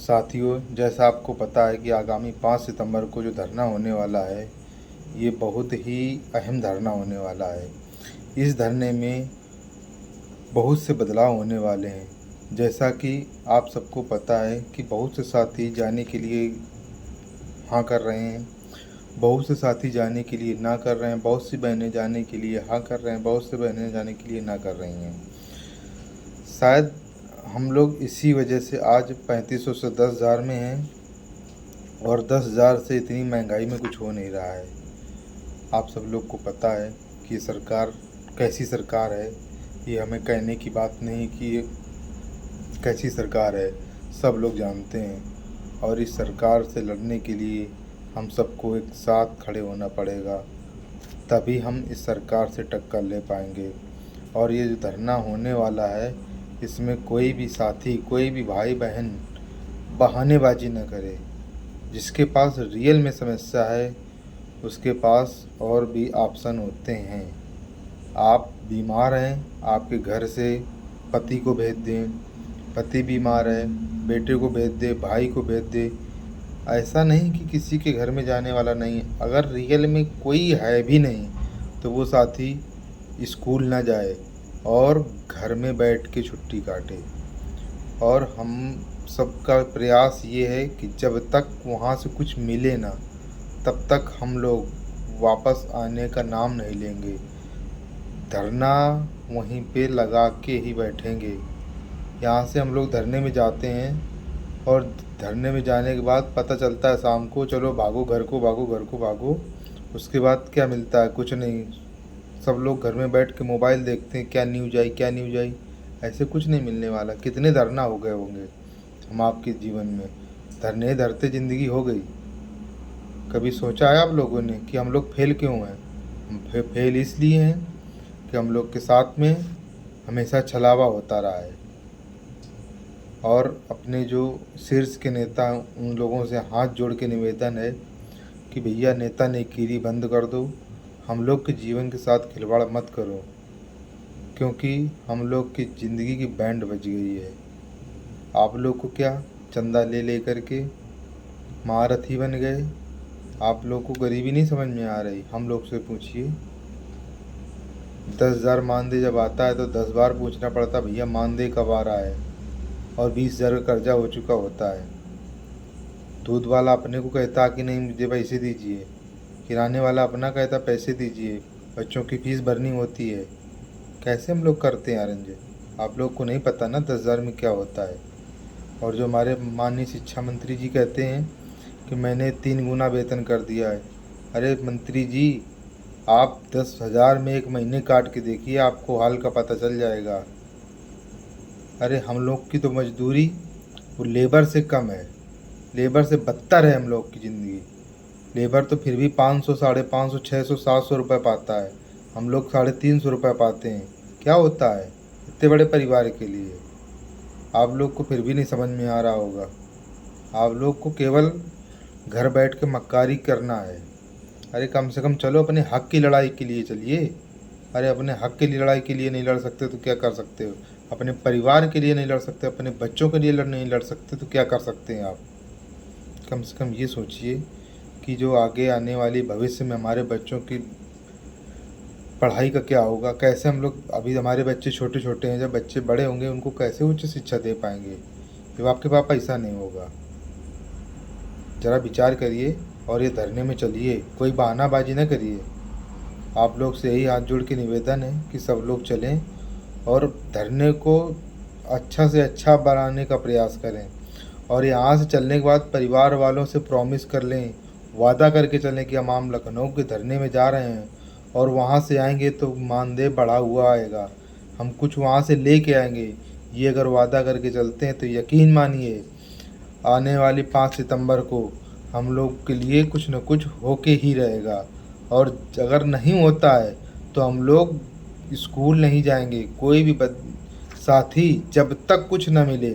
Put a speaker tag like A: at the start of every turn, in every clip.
A: साथियों, जैसा आपको पता है कि आगामी 5 सितंबर को जो धरना होने वाला है, ये बहुत ही अहम धरना होने वाला है। इस धरने में बहुत से बदलाव होने वाले हैं। जैसा कि आप सबको पता है कि बहुत से साथी जाने के लिए हाँ कर रहे हैं, बहुत से साथी जाने के लिए ना कर रहे हैं, बहुत सी बहनें जाने के लिए हाँ कर रहे हैं, बहुत से बहनें जाने के लिए ना कर रही हैं। शायद हम लोग इसी वजह से आज 3500 से 10,000 में हैं और 10,000 से इतनी महंगाई में कुछ हो नहीं रहा है। आप सब लोग को पता है कि सरकार कैसी सरकार है। ये हमें कहने की बात नहीं कि ये कैसी सरकार है, सब लोग जानते हैं। और इस सरकार से लड़ने के लिए हम सबको एक साथ खड़े होना पड़ेगा, तभी हम इस सरकार से टक्कर ले पाएंगे। और ये जो धरना होने वाला है, इसमें कोई भी साथी, कोई भी भाई बहन बहानेबाजी न करे। जिसके पास रियल में समस्या है, उसके पास और भी ऑप्शन होते हैं। आप बीमार हैं, आपके घर से पति को भेज दें, पति बीमार है बेटे को भेज दे, भाई को भेज दे। ऐसा नहीं कि किसी के घर में जाने वाला नहीं है। अगर रियल में कोई है भी नहीं तो वो साथी स्कूल ना जाए और घर में बैठ के छुट्टी काटे। और हम सबका प्रयास ये है कि जब तक वहाँ से कुछ मिले ना, तब तक हम लोग वापस आने का नाम नहीं लेंगे। धरना वहीं पे लगा के ही बैठेंगे। यहाँ से हम लोग धरने में जाते हैं और धरने में जाने के बाद पता चलता है शाम को, चलो भागो घर को, भागो घर को, भागो। उसके बाद क्या मिलता है? कुछ नहीं। सब लोग घर में बैठ के मोबाइल देखते हैं, क्या न्यूज आई, क्या न्यूज आई। ऐसे कुछ नहीं मिलने वाला। कितने धरना हो गए होंगे हम आपके जीवन में, धरने धरते ज़िंदगी हो गई। कभी सोचा है आप लोगों ने कि हम लोग फेल क्यों हैं? हम फेल इसलिए हैं कि हम लोग के साथ में हमेशा छलावा होता रहा है। और अपने जो शीर्ष के नेता हैं, उन लोगों से हाथ जोड़ के निवेदन है कि भैया नेता नेकीरी बंद कर दो, हम लोग के जीवन के साथ खिलवाड़ मत करो, क्योंकि हम लोग की ज़िंदगी की बैंड बज गई है। आप लोग को क्या चंदा ले ले करके महारथी बन गए? आप लोग को गरीबी नहीं समझ में आ रही? हम लोग से पूछिए। 10,000 मानदेय जब आता है तो 10 बार पूछना पड़ता, भैया मानदेय कब आ रहा है? और 20,000 का कर्जा हो चुका होता है। दूध वाला अपने को कहता कि नहीं मुझे पैसे दीजिए, किराने वाला अपना कहता पैसे दीजिए, बच्चों की फीस भरनी होती है। कैसे हम लोग करते हैं आरंजे? आप लोग को नहीं पता ना 10,000 में क्या होता है। और जो हमारे माननीय शिक्षा मंत्री जी कहते हैं कि मैंने 3 गुना वेतन कर दिया है। अरे मंत्री जी, आप 10,000 में एक महीने काट के देखिए, आपको हाल का पता चल जाएगा। अरे हम लोग की तो मजदूरी वो लेबर से कम है, लेबर से बदतर है हम लोग की ज़िंदगी। लेबर तो फिर भी 500, 550, 600, 700 रुपये पाता है, हम लोग 350 रुपये पाते हैं। क्या होता है इतने बड़े परिवार के लिए? आप लोग को फिर भी नहीं समझ में आ रहा होगा। आप लोग को केवल घर बैठ के मक्कारी करना है। अरे कम से कम चलो अपने हक की लड़ाई के लिए चलिए। अरे अपने हक के लिए लड़ाई के लिए नहीं लड़ सकते तो क्या कर सकते हो? अपने परिवार के लिए नहीं लड़ सकते, अपने बच्चों के लिए नहीं लड़ सकते तो क्या कर सकते हैं आप? कम से कम ये सोचिए कि जो आगे आने वाली भविष्य में हमारे बच्चों की पढ़ाई का क्या होगा। कैसे हम लोग, अभी हमारे बच्चे छोटे छोटे हैं, जब बच्चे बड़े होंगे उनको कैसे उच्च शिक्षा दे पाएंगे जब आपके पास पैसा नहीं होगा? ज़रा विचार करिए और ये धरने में चलिए, कोई बहानाबाजी न करिए। आप लोग से यही हाथ जोड़ के निवेदन है कि सब लोग चलें और धरने को अच्छा से अच्छा बनाने का प्रयास करें। और यहाँ से चलने के बाद परिवार वालों से प्रॉमिस कर लें, वादा करके चलें कि हम लखनऊ के धरने में जा रहे हैं और वहाँ से आएंगे तो मानदेय बढ़ा हुआ आएगा, हम कुछ वहाँ से ले के आएंगे। ये अगर वादा करके चलते हैं तो यकीन मानिए आने वाली 5 सितंबर को हम लोग के लिए कुछ न कुछ होके ही रहेगा। और अगर नहीं होता है तो हम लोग स्कूल नहीं जाएंगे। कोई भी साथी जब तक कुछ न मिले,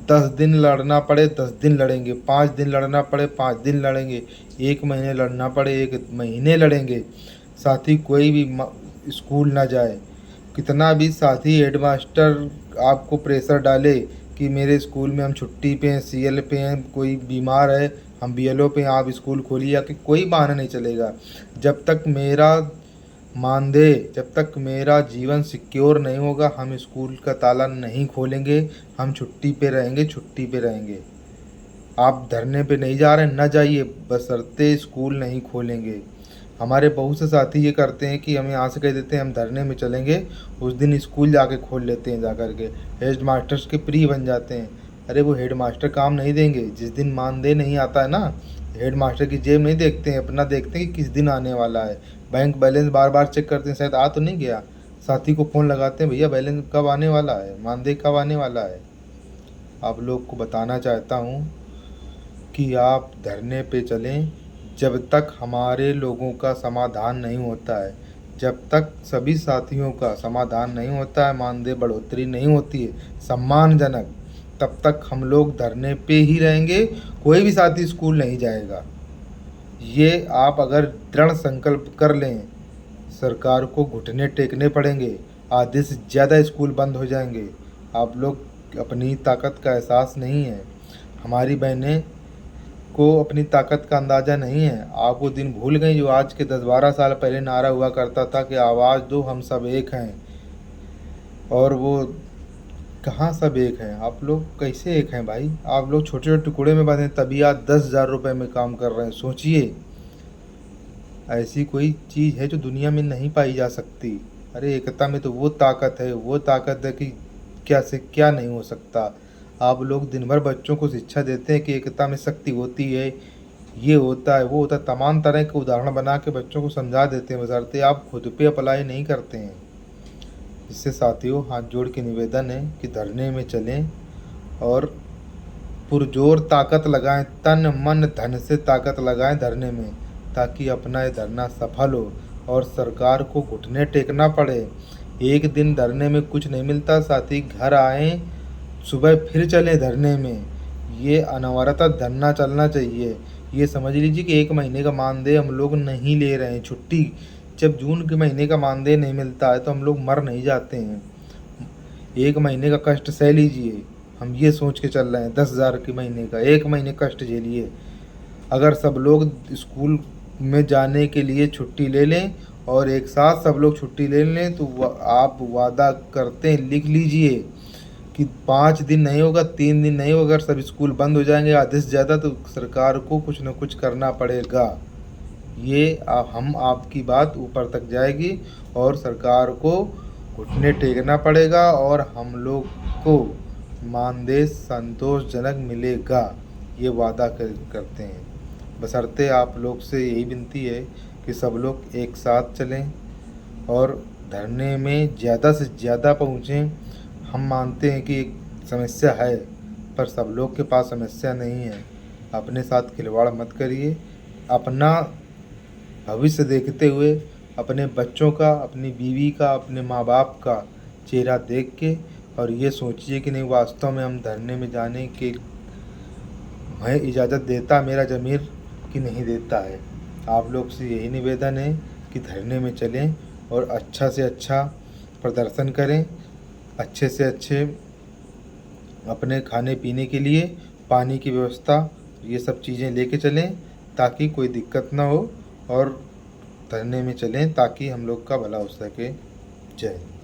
A: 10 दिन लड़ना पड़े 10 दिन लड़ेंगे, 5 दिन लड़ना पड़े 5 दिन लड़ेंगे, 1 महीने लड़ना पड़े 1 महीने लड़ेंगे। साथी कोई भी स्कूल ना जाए। कितना भी साथी हेडमास्टर आपको प्रेशर डाले कि मेरे स्कूल में हम छुट्टी पे हैं, सीएल पे हैं, कोई बीमार है, हम बीएलओ पे हैं, आप स्कूल खोलिए, या कि कोई बहाना नहीं चलेगा। जब तक मेरा मानदेय, जब तक मेरा जीवन सिक्योर नहीं होगा, हम स्कूल का ताला नहीं खोलेंगे। हम छुट्टी पे रहेंगे, छुट्टी पे रहेंगे। आप धरने पे नहीं जा रहे हैं, न जाइए, बशर्ते स्कूल नहीं खोलेंगे। हमारे बहुत से साथी ये करते हैं कि हम यहाँ से कह देते हैं हम धरने में चलेंगे, उस दिन स्कूल जाके खोल लेते हैं, जा कर के हेड मास्टर्स के प्री बन जाते हैं। अरे वो हेड मास्टर काम नहीं देंगे, जिस दिन मानदेय नहीं आता है ना, हेड मास्टर की जेब नहीं देखते हैं, अपना देखते हैं कि किस दिन आने वाला है। बैंक बैलेंस बार बार चेक करते हैं, शायद आ तो नहीं गया, साथी को फ़ोन लगाते हैं, भैया बैलेंस कब आने वाला है, मानदेय कब आने वाला है। आप लोग को बताना चाहता हूँ कि आप धरने पे चलें, जब तक हमारे लोगों का समाधान नहीं होता है, जब तक सभी साथियों का समाधान नहीं होता है, मानदेय बढ़ोतरी नहीं होती है सम्मानजनक, तब तक हम लोग धरने पे ही रहेंगे। कोई भी साथी स्कूल नहीं जाएगा। ये आप अगर दृढ़ संकल्प कर लें, सरकार को घुटने टेकने पड़ेंगे, आधे से ज़्यादा स्कूल बंद हो जाएंगे। आप लोग अपनी ताकत का एहसास नहीं है, हमारी बहनें को अपनी ताकत का अंदाज़ा नहीं है। आप वो दिन भूल गए जो आज के 10-12 साल पहले नारा हुआ करता था कि आवाज़ दो, हम सब एक हैं। और वो कहाँ सब एक हैं? आप लोग कैसे एक हैं भाई? आप लोग छोटे छोटे टुकड़े में बंधे, तभी आज 10,000 रुपये में काम कर रहे हैं। सोचिए, ऐसी कोई चीज़ है जो दुनिया में नहीं पाई जा सकती। अरे एकता में तो वो ताकत है, वो ताकत है कि क्या से क्या नहीं हो सकता। आप लोग दिन भर बच्चों को शिक्षा देते हैं कि एकता में शक्ति होती है, ये होता है, वो होता है, तमाम तरह के उदाहरण बना के बच्चों को समझा देते हैं, बशर्ते आप खुद पे अप्लाई नहीं करते हैं। इससे साथियों, हाथ जोड़ के निवेदन है कि धरने में चलें और पुरजोर ताकत लगाएं, तन मन धन से ताकत लगाएं धरने में, ताकि अपना ये धरना सफल हो और सरकार को घुटने टेकना पड़े। एक दिन धरने में कुछ नहीं मिलता, साथी घर आएँ, सुबह फिर चलें धरने में। ये अनवरत धरना चलना चाहिए। ये समझ लीजिए कि 1 महीने का मानदेय हम लोग नहीं ले रहे हैं, छुट्टी। जब जून के महीने का मानदेय नहीं मिलता है तो हम लोग मर नहीं जाते हैं। 1 महीने का कष्ट सह लीजिए, हम ये सोच के चल रहे हैं 10,000 के महीने का, 1 महीने कष्ट झेलिए। अगर सब लोग स्कूल में जाने के लिए छुट्टी ले लें और एक साथ सब लोग छुट्टी ले लें, तो आप वादा करते हैं, लिख लीजिए कि 5 दिन नहीं होगा, 3 दिन नहीं होगा, अगर सब स्कूल बंद हो जाएंगे आधे से ज़्यादा, तो सरकार को कुछ न कुछ करना पड़ेगा। ये हम आपकी बात ऊपर तक जाएगी और सरकार को घुटने टेकना पड़ेगा और हम लोग को मानदेय संतोषजनक मिलेगा, ये वादा करते हैं। बशर्ते आप लोग से यही विनती है कि सब लोग एक साथ चलें और धरने में ज़्यादा से ज़्यादा पहुँचें। हम मानते हैं कि एक समस्या है, पर सब लोग के पास समस्या नहीं है। अपने साथ खिलवाड़ मत करिए। अपना भविष्य देखते हुए अपने बच्चों का, अपनी बीवी का, अपने माँ बाप का चेहरा देख के और ये सोचिए कि नहीं, वास्तव में हम धरने में जाने के मैं इजाज़त देता मेरा ज़मीर कि नहीं देता है। आप लोग से यही निवेदन है कि धरने में चलें और अच्छा से अच्छा प्रदर्शन करें, अच्छे से अच्छे अपने खाने पीने के लिए पानी की व्यवस्था, ये सब चीज़ें लेके चलें ताकि कोई दिक्कत ना हो, और धरने में चलें ताकि हम लोग का भला हो सके। जय हिंद।